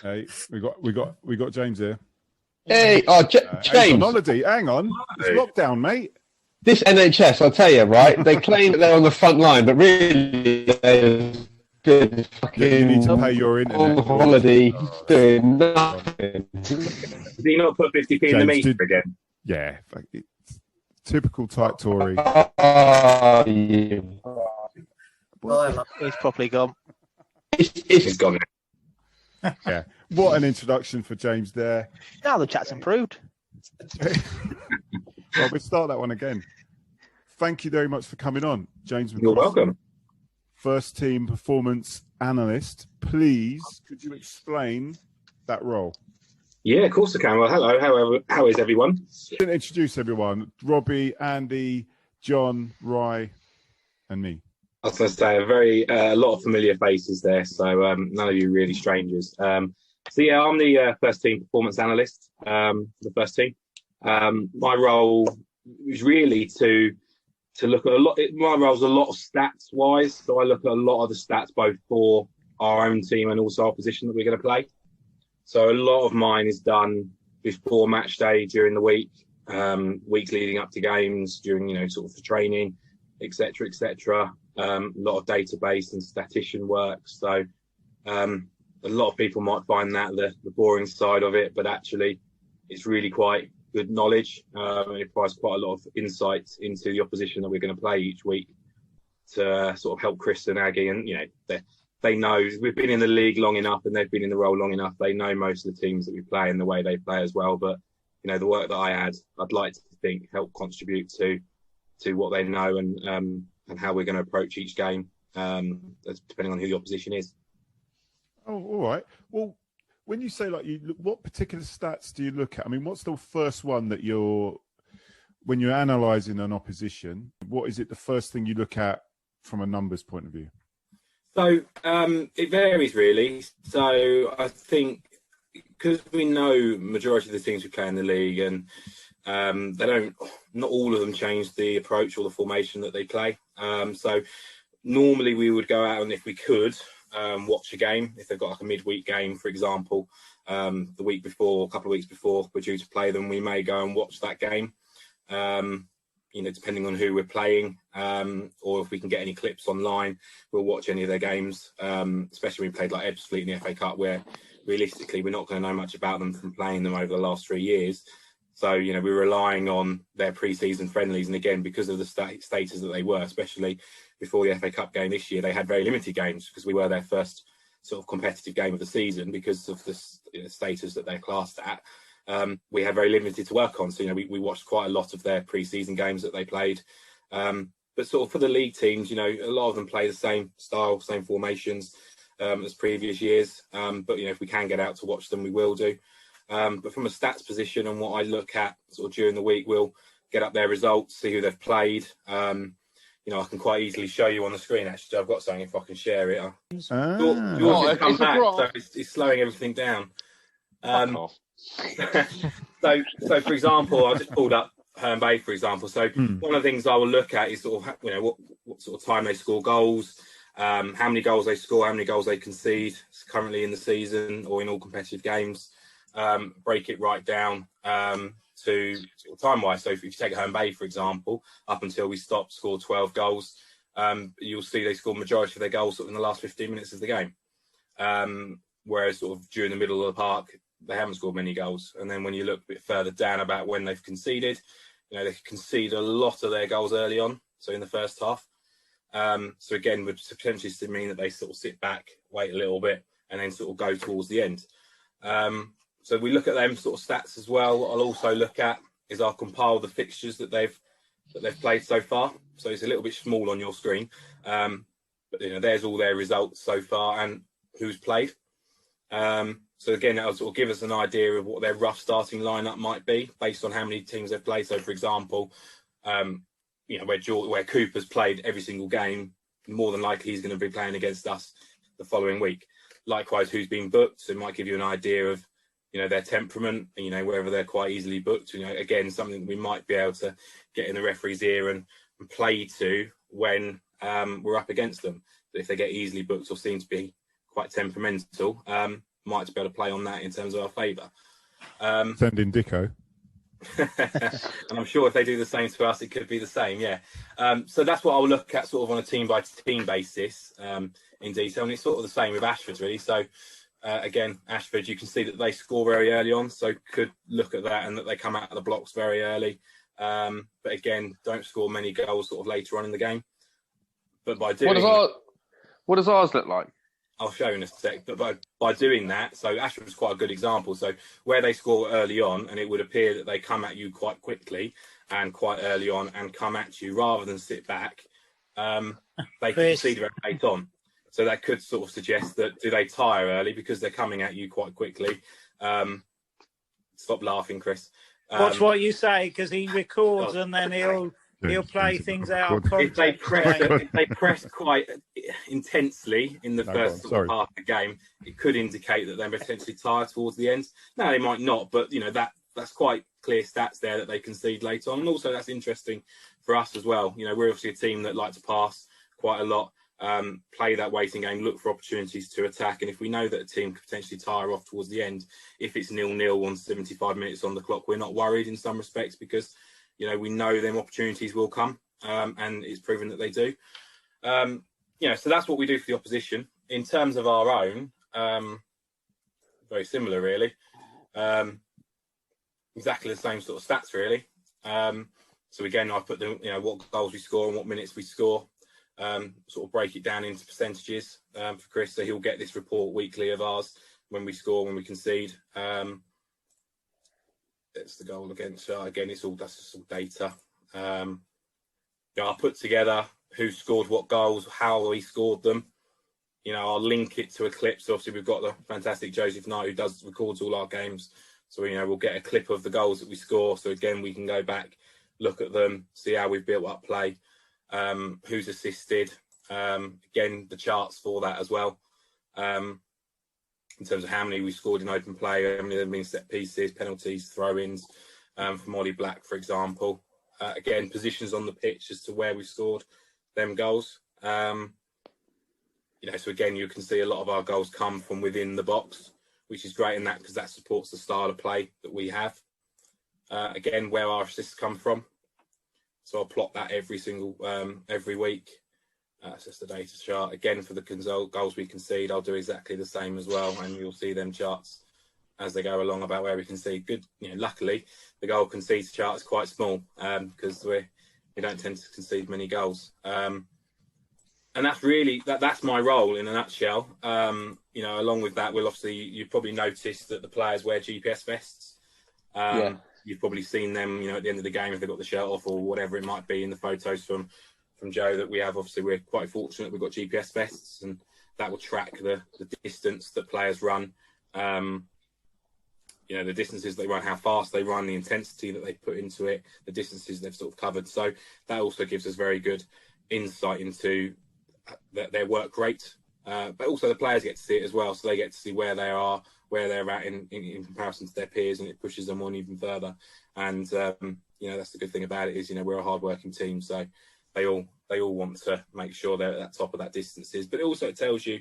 Hey, we got James here. Hey, James. He's on holiday. Hang on. It's lockdown, mate. This NHS, I'll tell you, right? They claim that they're on the front line, but really they're good fucking You need to pay your internet. on holiday doing nothing. Did he not put 50p in the meter again? Yeah. It's typical tight Tory. He's probably gone. He's gone. Yeah. What an introduction for James there. Now the chat's improved. Well, we'll start that one again. Thank you very much for coming on, James. You're welcome. First team performance analyst. Please, could you explain that role? Yeah, of course I can. Well, hello. How is everyone? Introduce everyone. Robbie, Andy, John, Rye, and me. I was going to say a lot of familiar faces there, so none of you really strangers. I'm the first team performance analyst for the first team. My role is really to look at my role's a lot of stats wise, so I look at a lot of the stats both for our own team and also our position that we're going to play. So a lot of mine is done before match day, during the week, weeks leading up to games, during sort of the training, etc., etc. A lot of database and statistician work. So a lot of people might find that the boring side of it, but actually it's really quite good knowledge. And it provides quite a lot of insight into the opposition that we're going to play each week to sort of help Chris and Aggie. And, they know we've been in the league long enough and they've been in the role long enough. They know most of the teams that we play and the way they play as well. But, the work that I add, I'd like to think help contribute to what they know and how we're going to approach each game, depending on who the opposition is. Oh, all right. Well, when you say what particular stats do you look at? I mean, what's the first one that when you're analysing an opposition, what is it the first thing you look at from a numbers point of view? So it varies really. So I think because we know majority of the teams we play in the league and not all of them change the approach or the formation that they play. So normally we would go out and if we could watch a game, if they've got like a midweek game, for example, the week before, a couple of weeks before we're due to play them, we may go and watch that game, depending on who we're playing, or if we can get any clips online, we'll watch any of their games, especially when we played like Ebbsfleet in the FA Cup, where realistically we're not going to know much about them from playing them over the last 3 years. So, we're relying on their pre-season friendlies. And again, because of the status that they were, especially before the FA Cup game this year, they had very limited games because we were their first sort of competitive game of the season because of the status that they're classed at. We had very limited to work on. So, we watched quite a lot of their pre-season games that they played. But sort of for the league teams, a lot of them play the same style, same formations as previous years. But, if we can get out to watch them, we will do. But from a stats position and what I look at sort of during the week, we'll get up their results, see who they've played. I can quite easily show you on the screen, actually. I've got something if I can share it. Yours has come back, so it's slowing everything down. So for example, I just pulled up Herne Bay, for example. So one of the things I will look at is sort of, what sort of time they score goals, how many goals they score, how many goals they concede currently in the season or in all competitive games. Break it right down to sort of time-wise. So if you take Herne Bay, for example, up until we stopped, scored 12 goals, you'll see they scored majority of their goals sort of in the last 15 minutes of the game. Whereas sort of during the middle of the park, they haven't scored many goals. And then when you look a bit further down about when they've conceded, they concede a lot of their goals early on, so in the first half. So again, would potentially mean that they sort of sit back, wait a little bit, and then sort of go towards the end. So we look at them sort of stats as well. What I'll also look at is I'll compile the fixtures that they've played so far. So it's a little bit small on your screen, but there's all their results so far and who's played. So again, that'll sort of give us an idea of what their rough starting lineup might be based on how many teams they've played. So for example, where Cooper's played every single game, more than likely he's going to be playing against us the following week. Likewise, who's been booked, so it might give you an idea of their temperament, whether they're quite easily booked. Again, something we might be able to get in the referee's ear and play to when we're up against them. But if they get easily booked or seem to be quite temperamental, might be able to play on that in terms of our favour. Send in Dicko. And I'm sure if they do the same to us, it could be the same. Yeah. So that's what I'll look at sort of on a team by team basis in detail. And it's sort of the same with Ashford, really. So again, Ashford, you can see that they score very early on. So could look at that and that they come out of the blocks very early. But again, don't score many goals sort of later on in the game. But by doing what does ours look like? I'll show you in a sec, but by doing that, so Ashford was quite a good example. So where they score early on, and it would appear that they come at you quite quickly and quite early on and come at you rather than sit back, they can concede very late on. So that could sort of suggest that do they tire early because they're coming at you quite quickly. Stop laughing, Chris. Watch what you say, because he records and then he'll play things out of context. If they press quite intensely in the first part of the game, it could indicate that they're potentially tired towards the end. No, they might not, but that's quite clear stats there that they concede late on. And also that's interesting for us as well. We're obviously a team that like to pass quite a lot, play that waiting game, look for opportunities to attack. And if we know that a team could potentially tire off towards the end, if it's 0-0 on 75 minutes on the clock, we're not worried in some respects because we know them opportunities will come, and it's proven that they do. So that's what we do for the opposition. In terms of our own, very similar, really. Exactly the same sort of stats, really. So again, I put what goals we score and what minutes we score. Sort of break it down into percentages for Chris, so he'll get this report weekly of ours when we score, when we concede. It's the goal against. Again, that's just all data. I'll put together who scored what goals, how we scored them. I'll link it to a clip. So obviously we've got the fantastic Joseph Knight who records all our games. So we'll get a clip of the goals that we score. So again, we can go back, look at them, see how we've built up play, who's assisted. Again, the charts for that as well. In terms of how many we scored in open play, how many of them being set pieces, penalties, throw-ins, from Ollie Black, for example. Again, positions on the pitch as to where we scored them goals. So again, you can see a lot of our goals come from within the box, which is great in that because that supports the style of play that we have. Again, where our assists come from. So I'll plot that every week. It's just a data chart. Again, for the goals we concede, I'll do exactly the same as well, and you'll see them charts as they go along about where we concede. Good, luckily, the goal concedes chart is quite small because we don't tend to concede many goals. And that's really that's my role in a nutshell. Along with that, you've probably noticed that the players wear GPS vests. You've probably seen them, at the end of the game if they've got the shirt off or whatever it might be in the photos from Joe that we have. Obviously, we're quite fortunate we've got GPS vests, and that will track the distance that players run. The distances they run, how fast they run, the intensity that they put into it, the distances they've sort of covered. So that also gives us very good insight into their work rate. But also the players get to see it as well, so they get to see where they are, where they're at in comparison to their peers, and it pushes them on even further. And that's the good thing about it is we're a hard-working team, so they all want to make sure they're at the top of that distances. But also it tells you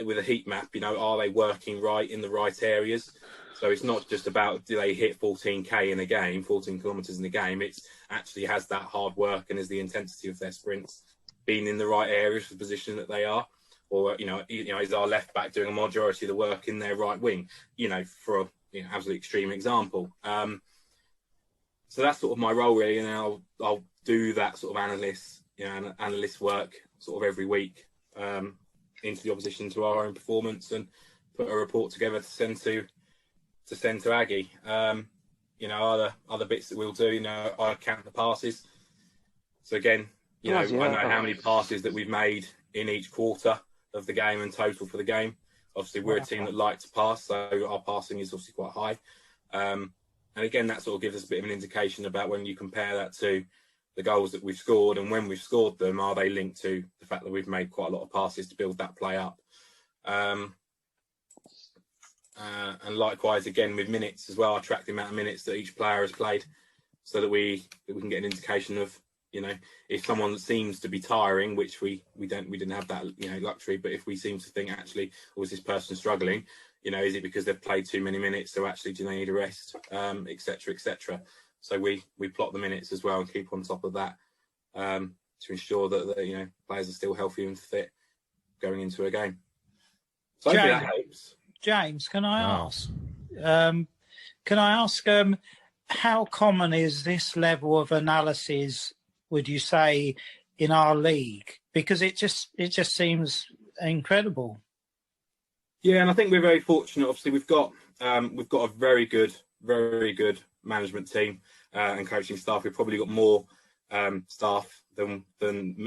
with a heat map, are they working right in the right areas? So it's not just about do they hit 14k in a game, 14 kilometres in a game. It's actually has that hard work and is the intensity of their sprints being in the right areas for the position that they are. Or, is our left back doing a majority of the work in their right wing, for an absolute extreme example. So that's sort of my role really. And I'll do that sort of analyst work sort of every week into the opposition to our own performance and put a report together to send to Aggie. Other bits that we'll do, I count the passes. So again, I know how many passes that we've made in each quarter of the game and total for the game. Obviously, we're a team that like to pass, so our passing is obviously quite high. And again, that sort of gives us a bit of an indication about when you compare that to the goals that we've scored and when we've scored them, are they linked to the fact that we've made quite a lot of passes to build that play up? And likewise, again, with minutes as well, I track the amount of minutes that each player has played so that we can get an indication of, if someone seems to be tiring, which we didn't have that luxury, but if we seem to think actually, was this person struggling, is it because they've played too many minutes, so actually do they need a rest, etc., etc. So we plot the minutes as well and keep on top of that to ensure that players are still healthy and fit going into a game. So hopefully that helps. James, can I ask? How common is this level of analysis, would you say, in our league? Because it just seems incredible. Yeah, and I think we're very fortunate. Obviously, we've got a very good management team and coaching staff. We've probably got more staff than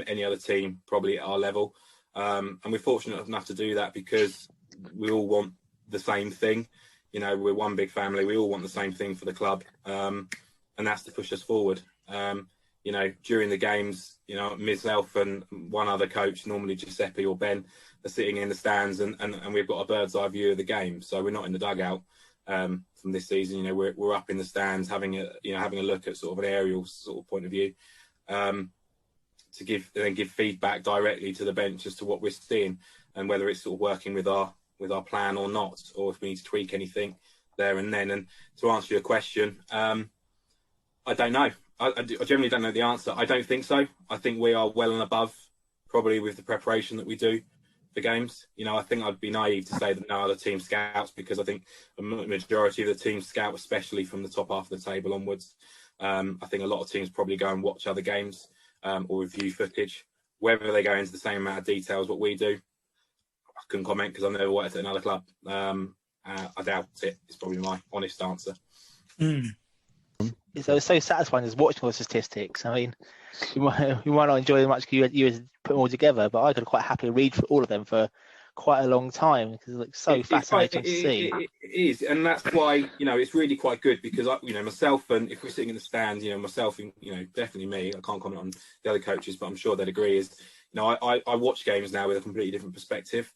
any other team probably at our level, and we're fortunate enough to do that because we all want the same thing. We're one big family. We all want the same thing for the club, and that's to push us forward. During the games, myself and one other coach, normally Giuseppe or Benn, are sitting in the stands, and we've got a bird's eye view of the game. So we're not in the dugout from this season. We're up in the stands having a look at sort of an aerial sort of point of view to give feedback directly to the bench as to what we're seeing and whether it's sort of working with our plan or not, or if we need to tweak anything there and then. And to answer your question, I don't know. I generally don't know the answer. I don't think so. I think we are well and above probably with the preparation that we do for games. I think I'd be naive to say that no other team scouts, because I think the majority of the teams scout, especially from the top half of the table onwards. I think a lot of teams probably go and watch other games or review footage. Whether they go into the same amount of detail as what we do, I couldn't comment because I've never worked at another club. I doubt it. It's probably my honest answer. It's so satisfying just watching all the statistics. I mean, you might not enjoy them much because you put them all together, but I could quite happily read through all of them for quite a long time because it's so fascinating to see. It is, and that's why it's really quite good because myself, and if we're sitting in the stands, myself and definitely me, I can't comment on the other coaches, but I'm sure they'd agree. Is I watch games now with a completely different perspective.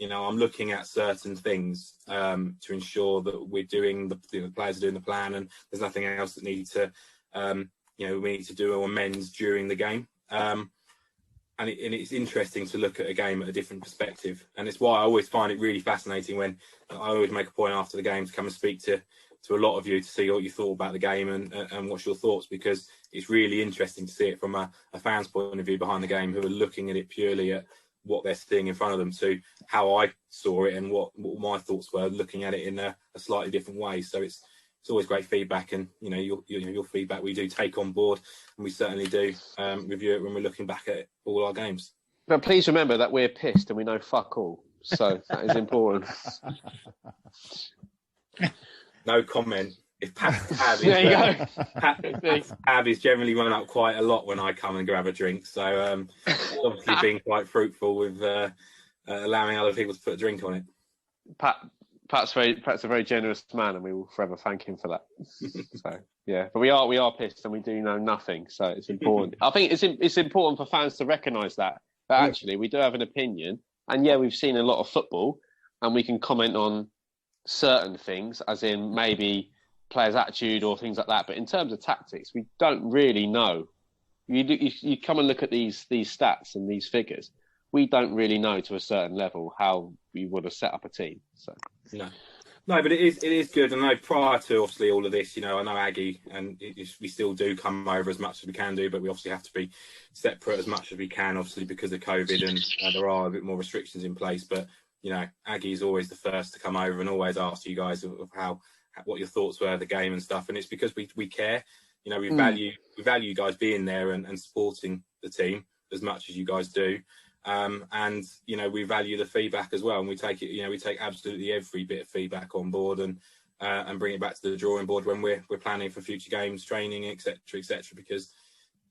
I'm looking at certain things to ensure that we're doing the players are doing the plan, and there's nothing else that needs to we need to do or amend during the game. And it's interesting to look at a game at a different perspective, and it's why I always find it really fascinating when I always make a point after the game to come and speak to a lot of you to see what you thought about the game and what's your thoughts, because it's really interesting to see it from a fan's point of view behind the game, who are looking at it purely at what they're seeing in front of them, to how I saw it and what my thoughts were looking at it in a slightly different way. So it's always great feedback, and your feedback we do take on board, and we certainly do review it when we're looking back at all our games. But please remember that we're pissed and we know fuck all, so that is important. No comment. If Pat there you go. Pat is generally run up quite a lot when I come and grab a drink, so obviously being quite fruitful with allowing other people to put a drink on it. Pat's a very generous man, and we will forever thank him for that. So yeah, but we are pissed, and we do know nothing. So it's important. I think it's important for fans to recognise that actually we do have an opinion, and yeah, we've seen a lot of football, and we can comment on certain things, as in maybe players' attitude or things like that. But in terms of tactics, we don't really know. You come and look at these stats and these figures. We don't really know to a certain level how we would have set up a team. So no, but it is good. And I know prior to obviously all of this, I know Aggie, and we still do come over as much as we can do, but we obviously have to be separate as much as we can, obviously because of COVID, and there are a bit more restrictions in place. But Aggie is always the first to come over and always ask you guys of what your thoughts were of the game and stuff. And it's because we care. We value you guys being there and supporting the team as much as you guys do. And we value the feedback as well, and we take it. We take absolutely every bit of feedback on board and bring it back to the drawing board when we're planning for future games, training, etc., because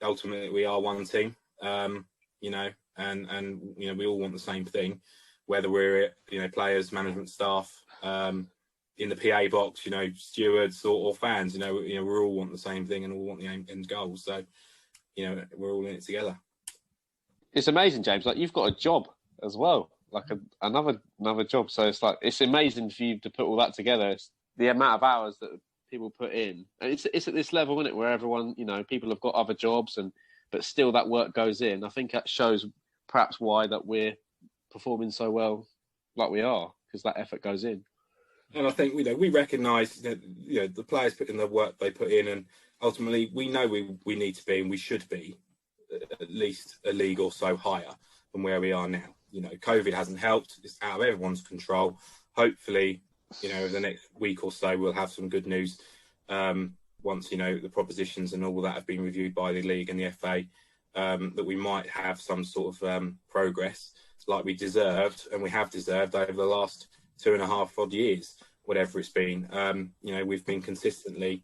ultimately we are one team. And we all want the same thing, whether we're players, management staff, in the PA box, stewards or fans. We all want the same thing and all want the end goal. So we're all in it together. It's amazing, James. Like, you've got a job as well, like another job. So it's amazing for you to put all that together. It's the amount of hours that people put in, and it's at this level, isn't it, where everyone, people have got other jobs, but still that work goes in. I think that shows perhaps why that we're performing so well, like we are, because that effort goes in. And I think we recognise that the players put in the work they put in, and ultimately we know we need to be and we should be at least a league or so higher than where we are now. COVID hasn't helped; it's out of everyone's control. Hopefully, over the next week or so, we'll have some good news once the propositions and all that have been reviewed by the league and the FA. That we might have some sort of progress like we deserved, and we have deserved over the last 2.5 odd years, whatever it's been. We've been consistently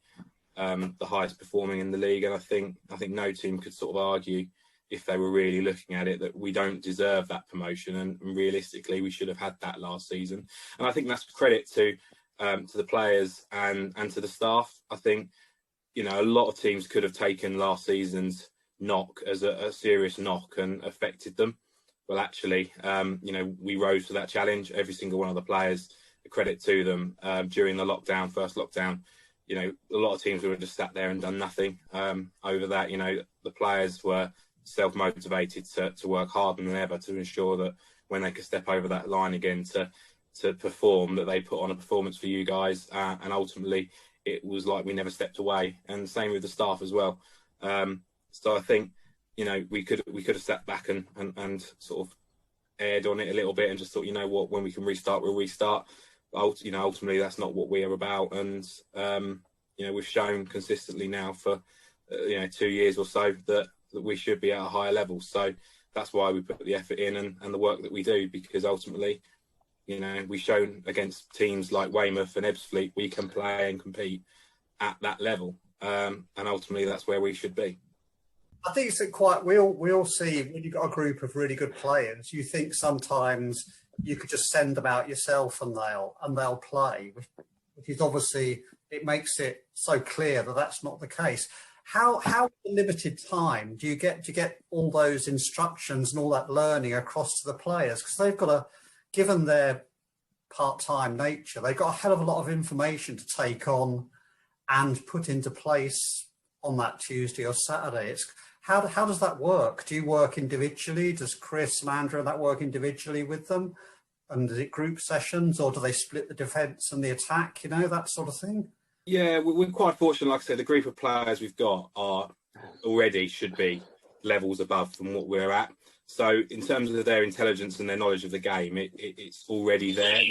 the highest performing in the league, and I think no team could sort of argue, if they were really looking at it, that we don't deserve that promotion, and realistically we should have had that last season. And I think that's credit to the players and to the staff. I think a lot of teams could have taken last season's knock as a serious knock and affected them. Well, actually, we rose to that challenge. Every single one of the players, a credit to them. During the first lockdown, a lot of teams would have just sat there and done nothing. Over that, the players were self-motivated to work harder than ever to ensure that when they could step over that line again to perform, that they put on a performance for you guys. And ultimately, it was like we never stepped away. And the same with the staff as well. So I think, we could have sat back and sort of aired on it a little bit and just thought, what, when we can restart, we'll restart. But ultimately, that's not what we are about. And, we've shown consistently now for, 2 years or so that we should be at a higher level. So that's why we put the effort in and the work that we do, because ultimately, we've shown against teams like Weymouth and Ebbsfleet, we can play and compete at that level. And ultimately, that's where we should be. I think it's we all see when you've got a group of really good players, you think sometimes you could just send them out yourself and they'll play, which is obviously, it makes it so clear that that's not the case. How limited time do you get all those instructions and all that learning across to the players? Because they've got given their part-time nature, they've got a hell of a lot of information to take on and put into place on that Tuesday or Saturday. How does that work? Do you work individually? Does Chris and Andrew and that work individually with them? And is it group sessions, or do they split the defence and the attack? That sort of thing. Yeah, we're quite fortunate. Like I said, the group of players we've got should be levels above from what we're at. So in terms of their intelligence and their knowledge of the game, it's already there.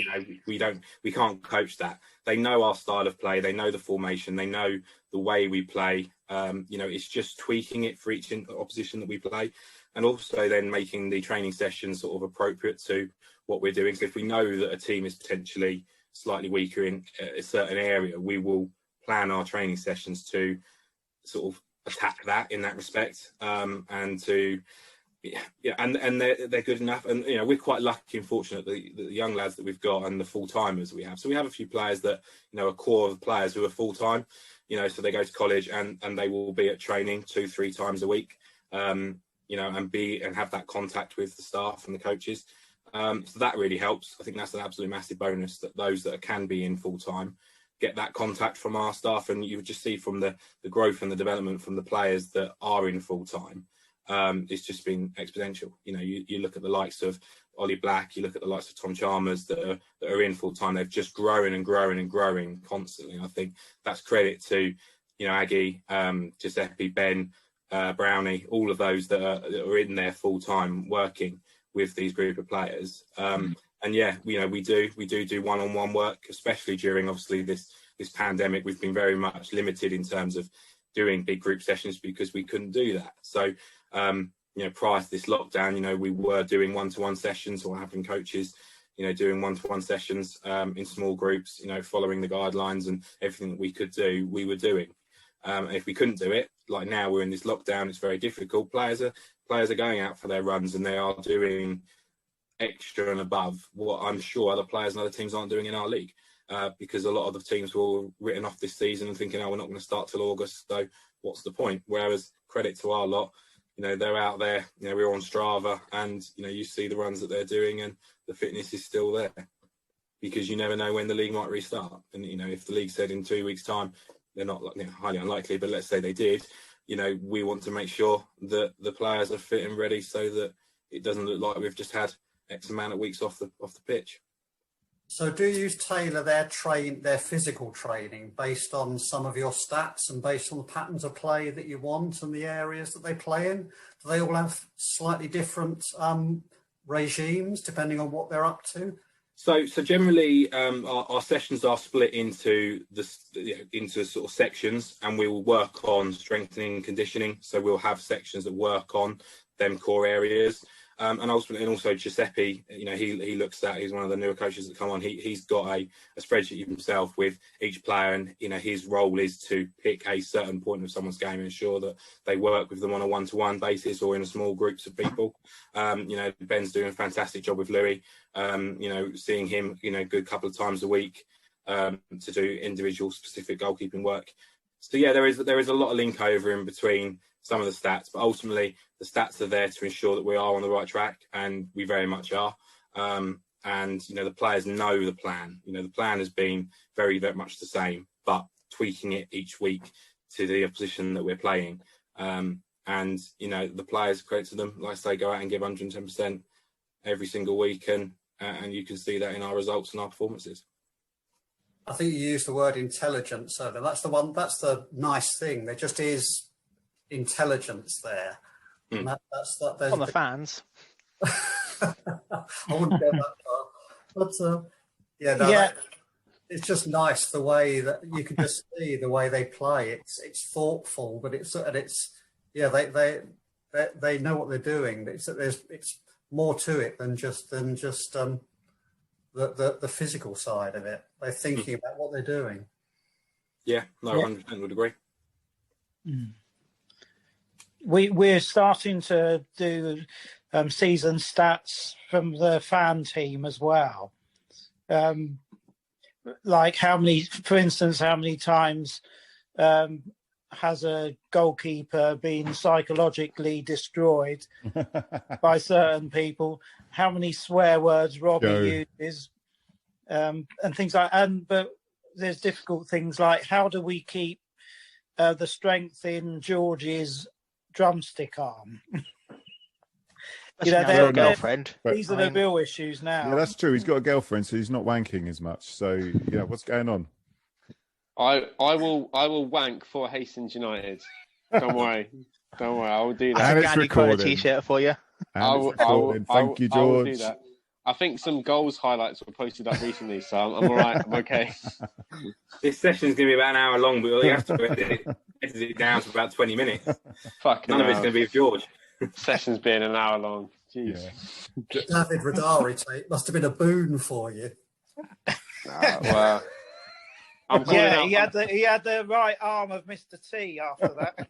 We can't coach that. They know our style of play. They know the formation. They know the way we play. It's just tweaking it for each opposition that we play, and also then making the training sessions sort of appropriate to what we're doing. So if we know that a team is potentially slightly weaker in a certain area, we will plan our training sessions to sort of attack that in that respect, and to and they're good enough. And we're quite lucky and fortunate that the young lads that we've got and the full timers we have. So we have a few players that a core of players who are full time. So they go to college and they will be at training 2-3 times a week. And have that contact with the staff and the coaches. So that really helps. I think that's an absolute massive bonus, that those that can be in full time get that contact from our staff. And you would just see from the growth and the development from the players that are in full time. It's just been exponential. You look at the likes of Ollie Black, you look at the likes of Tom Chalmers that are in full time. They've just growing and growing and growing constantly. And I think that's credit to Aggie, Giuseppe, Benn, Brownie, all of those that are in there full time working with these group of players. And we do one-on-one work, especially during obviously this pandemic. We've been very much limited in terms of doing big group sessions because we couldn't do that. So prior to this lockdown, we were doing one-to-one sessions, or having coaches doing one-to-one sessions in small groups, following the guidelines, and everything that we could do, we were doing. And if we couldn't do it, like now we're in this lockdown, it's very difficult. Players are going out for their runs, and they are doing extra and above what I'm sure other players and other teams aren't doing in our league, because a lot of the teams were written off this season and thinking, we're not going to start till August, so what's the point? Whereas credit to our lot, they're out there, we're on Strava, and you see the runs that they're doing, and the fitness is still there, because you never know when the league might restart. And if the league said in 2 weeks' time, they're not highly unlikely, but let's say they did, we want to make sure that the players are fit and ready, so that it doesn't look like we've just had X amount of weeks off the pitch. So do you tailor their physical training based on some of your stats and based on the patterns of play that you want and the areas that they play in? Do they all have slightly different regimes depending on what they're up to? So generally, our sessions are split into into sort of sections, and we will work on strengthening and conditioning. So we'll have sections that work on them core areas. And ultimately, and also Giuseppe, he looks at, he's one of the newer coaches that come on. He's got a spreadsheet himself with each player, and his role is to pick a certain point of someone's game and ensure that they work with them on a one-to-one basis or in small groups of people. Ben's doing a fantastic job with Louis. Seeing him, good couple of times a week to do individual specific goalkeeping work. So yeah, there is a lot of link over in between some of the stats, but ultimately the stats are there to ensure that we are on the right track, and we very much are. And the players know the plan. The plan has been very, very much the same, but tweaking it each week to the opposition that we're playing. The players, credit to them, like I say, go out and give 110% every single week, and you can see that in our results and our performances. I think you used the word intelligence, so that's the nice thing. There just is intelligence there. And that's on the fans. I wouldn't go that far. But it's just nice the way that you can just see the way they play. It's thoughtful, but they know what they're doing. It's more to it than just the physical side of it. They're thinking about what they're doing. Yeah, no, 100% would agree. We're starting to do season stats from the fan team as well. Like how many times has a goalkeeper been psychologically destroyed by certain people? How many swear words Robbie uses, and things like. But there's difficult things like how do we keep the strength in George's drumstick arm? They're a girlfriend. These are the real issues now. Yeah, that's true. He's got a girlfriend, so he's not wanking as much. So yeah, what's going on? I will wank for Hastings United. Don't worry. I will do that. And it's Gandhi recording. a t-shirt for you. Thank you, George. I will do that. I think some goals highlights were posted up recently, so I'm all right. I'm okay. This session's going to be about an hour long, but you have to edit it down to about 20 minutes. Fucking None of it's going to be with George. Session's being an hour long. Jeez. Yeah. David Rodari tape must have been a boon for you. Well, he had the right arm of Mr. T after that.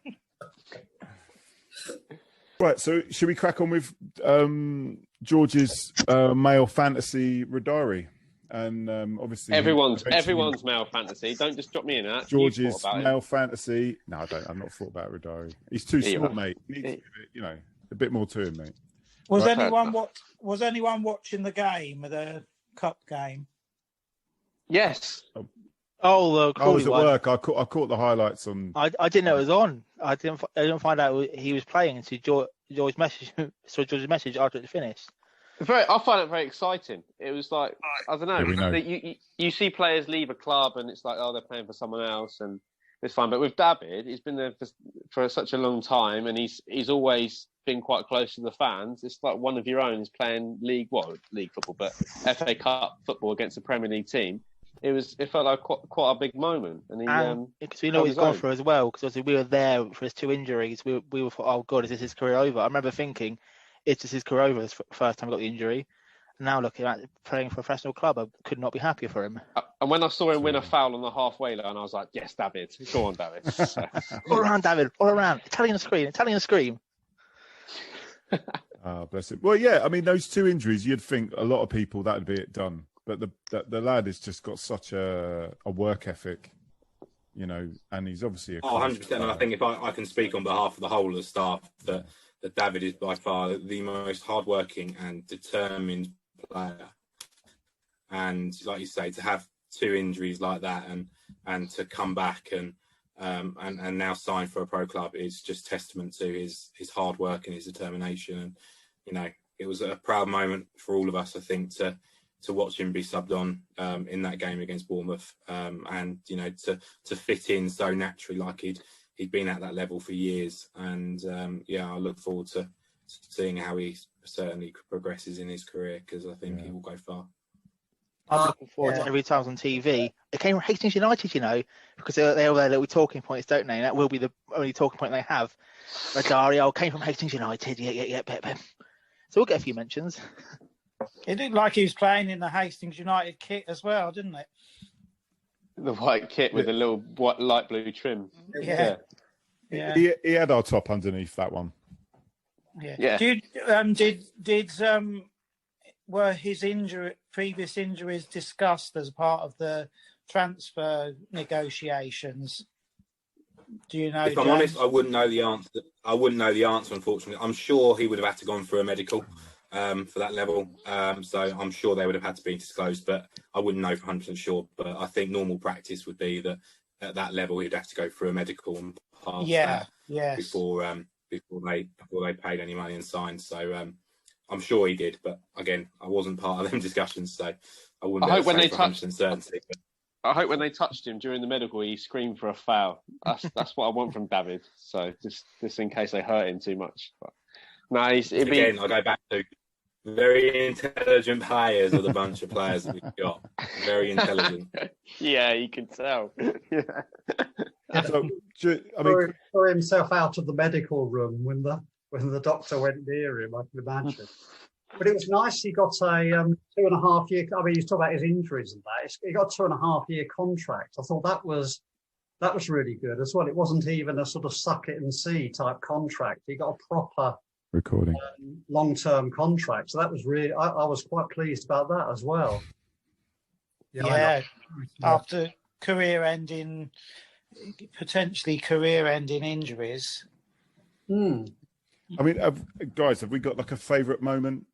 Right, so should we crack on with George's male fantasy Rodari? And obviously everyone's male fantasy. Don't just drop me in that. George's male fantasy. No, I don't. I've not thought about Rodari. He's too small, mate. He needs a bit more to him, mate. Was anyone watching the game, the cup game? Yes. Oh, I was at work. I caught the highlights on. I didn't know it was on. I didn't find out he was playing until George's message after it finished. I find it very exciting. It was like, I don't know. You see players leave a club and it's like, oh, they're playing for someone else, and it's fine. But with David, he's been there for such a long time, and he's always been quite close to the fans. It's like one of your own is playing league football, but FA Cup football against a Premier League team. It felt like quite a big moment, and because we know what he's gone through as well. Because obviously we were there for his 2 injuries. We were thought, oh god, is this his career over? I remember thinking, it's just his career over. This first time he got the injury. And now looking at playing for a professional club, I could not be happier for him. And when I saw him win a foul on the halfway line, I was like, yes, David, go on, David. So. All around, David, all around. Italian scream. Oh, bless him. Well, yeah, I mean, those 2 injuries, you'd think a lot of people that'd be it done. But the lad has just got such a work ethic, and he's obviously 100%. And I think if I can speak on behalf of the whole of the staff, that David is by far the most hardworking and determined player. And like you say, to have 2 injuries like that and to come back and now sign for a pro club is just testament to his hard work and his determination. And it was a proud moment for all of us, I think, to watch him be subbed on in that game against Bournemouth, and to fit in so naturally, like he'd been at that level for years. And I look forward to seeing how he certainly progresses in his career, because I think he will go far. I'm looking forward to every time it's on TV. It came from Hastings United, because they have their little talking points, don't they? And that will be the only talking point they have. Rodari, came from Hastings United. Yeah. So we'll get a few mentions. It looked like he was playing in the Hastings United kit as well, didn't it? The white kit with a little white, light blue trim. Yeah. He had our top underneath that one. Yeah. Were his previous injuries discussed as part of the transfer negotiations? Do you know? If I'm honest, I wouldn't know the answer. Unfortunately, I'm sure he would have had to gone through a medical for that level. So I'm sure they would have had to be disclosed, but I wouldn't know for 100% sure. But I think normal practice would be that at that level he'd have to go through a medical and pass that before they paid any money and signed. So I'm sure he did, but again, I wasn't part of them discussions, so I wouldn't. I hope when they touched certainty. I hope when they touched him during the medical, he screamed for a foul. That's what I want from David. So just in case they hurt him too much. But no, I go back to very intelligent players of the bunch of players that we've got. Very intelligent. Yeah, you can tell. So, threw himself out of the medical room when the doctor went near him, I can imagine. But it was nice he got a 2.5 year. I mean, you talk about his injuries and that. He got a 2.5 year contract. I thought that was really good as well. It wasn't even a sort of suck it and see type contract. He got a proper recording long-term contract. So that was really. I was quite pleased about that as well. After potentially career-ending injuries. I mean, guys, have we got like a favourite moment?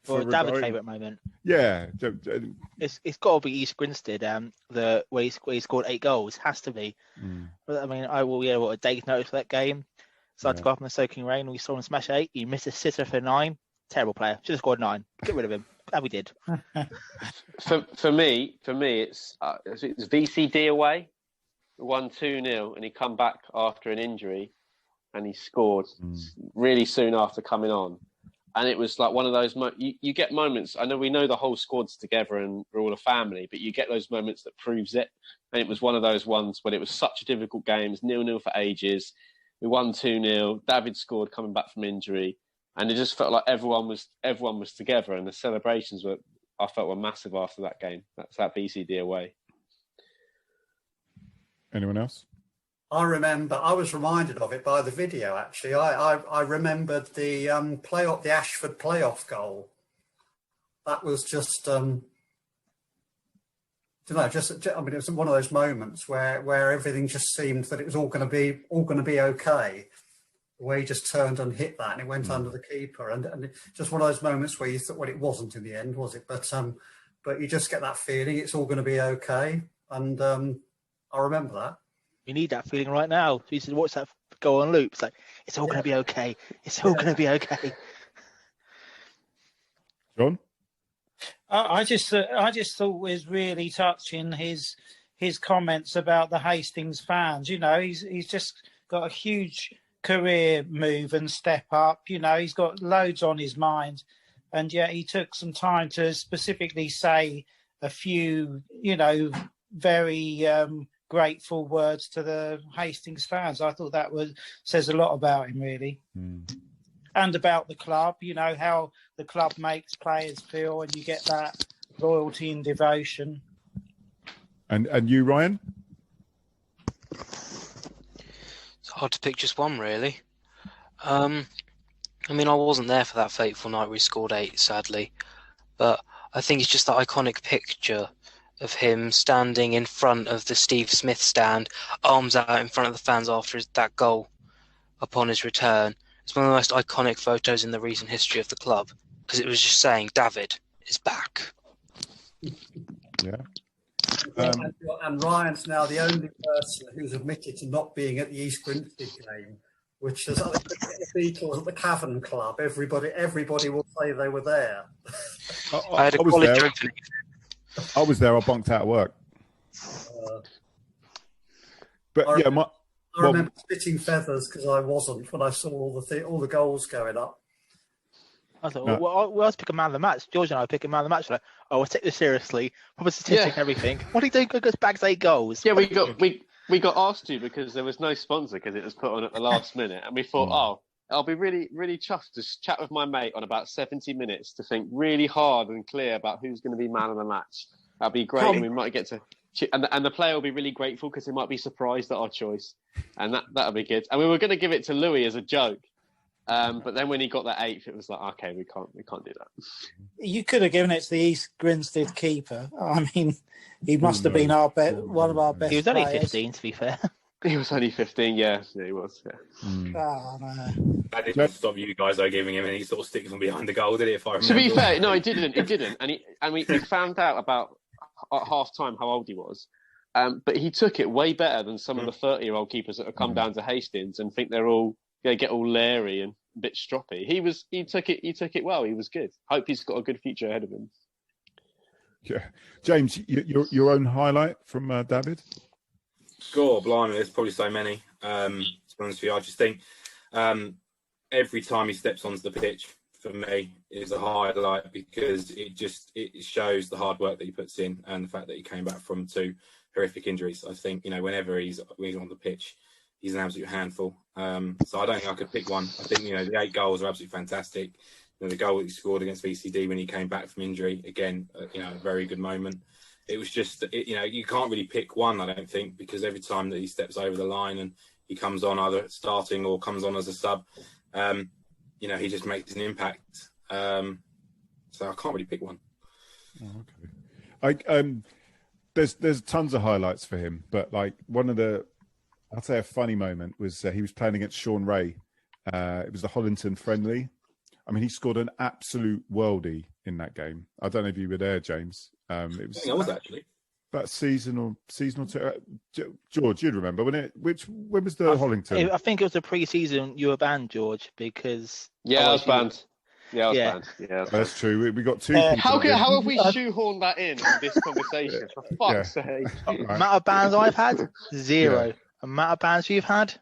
Or David's favourite moment? Yeah. It's got to be East Grinstead, where he scored 8 goals. Has to be. But I mean, what a day's notice for that game. Started to go up in the soaking rain. We saw him smash 8. He missed a sitter for 9. Terrible player. Should have scored 9. Get rid of him. And we did. For me, it's DCD Away. Won 2-0, and he come back after an injury, and he scored really soon after coming on. And it was like one of those you get moments. I know we know the whole squad's together and we're all a family, but you get those moments that proves it. And it was one of those ones when it was such a difficult game. It was 0-0 for ages. We won 2-0. David scored coming back from injury, and it just felt like everyone was together. And the celebrations were massive after that game. That's that BCD Away. Anyone else? I was reminded of it by the video, actually. I remembered the the Ashford playoff goal. That was just, it was one of those moments where everything just seemed that it was all going to be okay. The way he just turned and hit that, and it went under the keeper, and just one of those moments where you thought, well, it wasn't in the end, was it? But you just get that feeling it's all going to be okay, and I remember that. We need that feeling right now. So you said, watch that go on loop. It's like, it's all going to be okay. It's all going to be okay. John? I just thought it was really touching his comments about the Hastings fans. He's just got a huge career move and step up. He's got loads on his mind. And yet he took some time to specifically say a few, very grateful words to the Hastings fans. I thought that says a lot about him, really. And about the club, how the club makes players feel, and you get that loyalty and devotion. And you, Ryan? It's hard to pick just one, really. I wasn't there for that fateful night we scored 8, sadly, but I think it's just that iconic picture of him standing in front of the Steve Smith stand, arms out in front of the fans after that goal upon his return. It's one of the most iconic photos in the recent history of the club, because it was just saying, David is back. Yeah. And Ryan's now the only person who's admitted to not being at the East Grinstead game which is, I think, the Beatles at the Cavern Club. Everybody will say they were there. I had a was college there. opening. I was there. I bunked out of work. But I yeah, remember spitting feathers because I wasn't when I saw all the goals going up. I thought, well, we always pick a man of the match. George and I pick a man of the match. Like, oh, we'll take this seriously. Proper statistic and everything. What are you doing? Goes bags 8 goals. Yeah, we got asked to because there was no sponsor because it was put on at the last minute, and we thought, oh, I'll be really, really chuffed to chat with my mate on about 70 minutes to think really hard and clear about who's going to be man of the match. That'd be great, and we might get to. And the player will be really grateful because he might be surprised at our choice, and that'll be good. And we were going to give it to Louis as a joke, but then when he got that 8th, it was like, okay, we can't do that. You could have given it to the East Grinstead keeper. I mean, he must have been one of our best. He was only players. 15, to be fair. He was only 15, yeah he was. Yeah. Oh, no. That didn't stop you guys though giving him any sort of stick from behind the goal, did it? If I remember. To be fair, no, it didn't. And we found out about at half time how old he was. But he took it way better than some of the 30-year-old keepers that have come down to Hastings and think they're all get all leery and a bit stroppy. He took it well. He was good. Hope he's got a good future ahead of him. Yeah, James, your own highlight from David? Score, blimey, there's probably so many. To be honest with you, I just think every time he steps onto the pitch, for me, is a highlight because it shows the hard work that he puts in and the fact that he came back from 2 horrific injuries. I think, whenever he's on the pitch, he's an absolute handful. So I don't think I could pick one. I think, the 8 goals are absolutely fantastic. The goal that he scored against VCD when he came back from injury, again, a very good moment. It was just, you can't really pick one, I don't think, because every time that he steps over the line and he comes on either starting or comes on as a sub, he just makes an impact. So I can't really pick one. Oh, okay. There's tons of highlights for him, but like one of the, I'd say a funny moment was he was playing against Sean Ray. It was the Hollington friendly. I mean, he scored an absolute worldie in that game. I don't know if you were there, James. It was. I was actually. About seasonal two. George, you'd remember when was the Hollington? I think it was the pre-season you were banned, George, because I was banned. Yeah, I was banned. Yeah, that's true. We got 2 people. How have we shoehorned that in this conversation? For fuck's sake! Amount of bans I've had 0. Amount of bans you've had.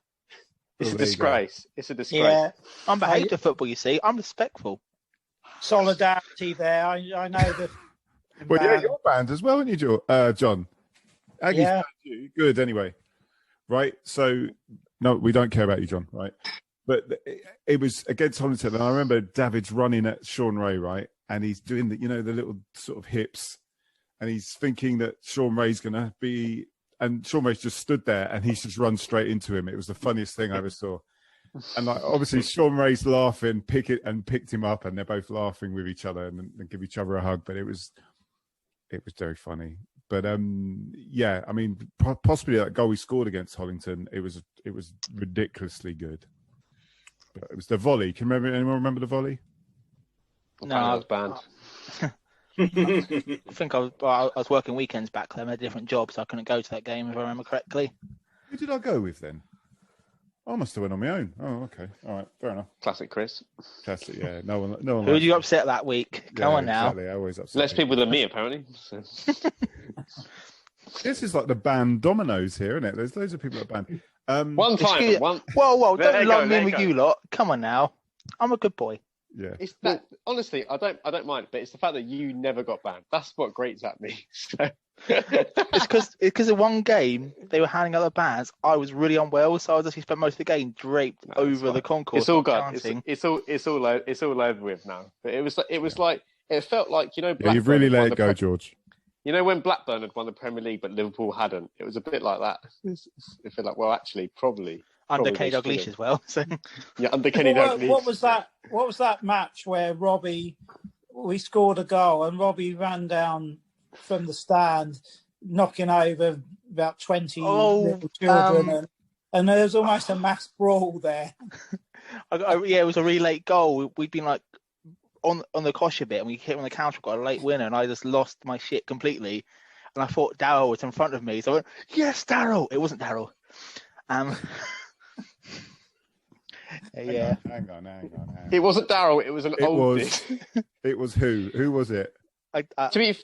It's a disgrace. It's a disgrace. Yeah. I'm behaved to football, you see. I'm respectful. Solidarity there. I know that. Well, yeah, you're banned as well, aren't you, John? Aggie's banned you. Good, anyway. Right, so, no, we don't care about you, John, right? But it was against Hollington, and I remember David's running at Sean Ray, right? And he's doing the little sort of hips, and he's thinking that Sean Ray's going to be... And Sean Ray's just stood there, and he's just run straight into him. It was the funniest thing I ever saw. And like, obviously, Sean Ray's laughing, picked him up, and they're both laughing with each other and give each other a hug. But it was very funny. But I mean, possibly that goal he scored against Hollington, it was ridiculously good. But it was the volley. Anyone remember the volley? No, I was banned. I think I was working weekends back then. I had a different job, so I couldn't go to that game if I remember correctly. Who did I go with then? I must have went on my own. Oh, okay. All right. Fair enough. Classic Chris. Classic, yeah. No one. Who did you upset that week? Come on now. Exactly. I always upset Less people than me, apparently. So. This is like the band dominoes here, isn't it? There's loads of people that band. One time. Whoa, don't lump me in with you lot. Come on now. I'm a good boy. Yeah. It's that, honestly, I don't mind, but it's the fact that you never got banned. That's what grates at me. So. It's because of one game they were handing out the bans. I was really unwell, so I was actually spent most of the game draped over the concourse. It's all good. It's all over with now. But it was like it felt like yeah, you've really let it go, George. When Blackburn had won the Premier League but Liverpool hadn't, it was a bit like that. It felt like, well, actually, probably under Kenny Dalglish as well. So. Yeah, under Kenny Dalglish. What was that match where we scored a goal and Robbie ran down from the stand, knocking over about 20 little children, and there was almost a mass brawl there. It was a really late goal. We'd been like on the cosh a bit, and we hit on the counter, got a late winner, and I just lost my shit completely. And I thought Darryl was in front of me, so I went, "Yes, Darryl." It wasn't Darryl. Yeah. Hang on. It wasn't Daryl. It was an old dude. It was who? Who was it? To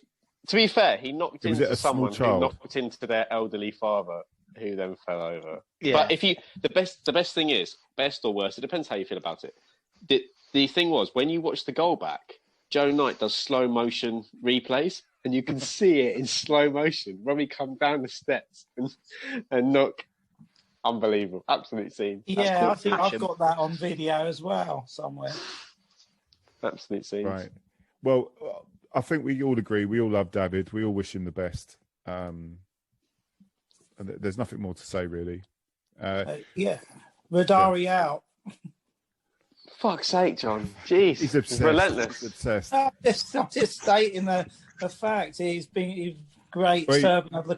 be fair, he knocked Was it into a small someone who child? knocked into their elderly father, who then fell over. Yeah. But if you, the best thing is, best or worst, it depends how you feel about it. The thing was, when you watch the goal back, Joe Knight does slow motion replays, and you can see it in slow motion. Robbie come down the steps and knock. Unbelievable, absolute scene. Yeah, I think I've got that on video as well somewhere. Absolute scene. Right. Well, I think we all agree. We all love David. We all wish him the best. And there's nothing more to say, really. Yeah. Rodari out. Fuck's sake, John. Jeez. He's obsessed. Relentless. He's obsessed. I'm just stating the fact. He's great servant of the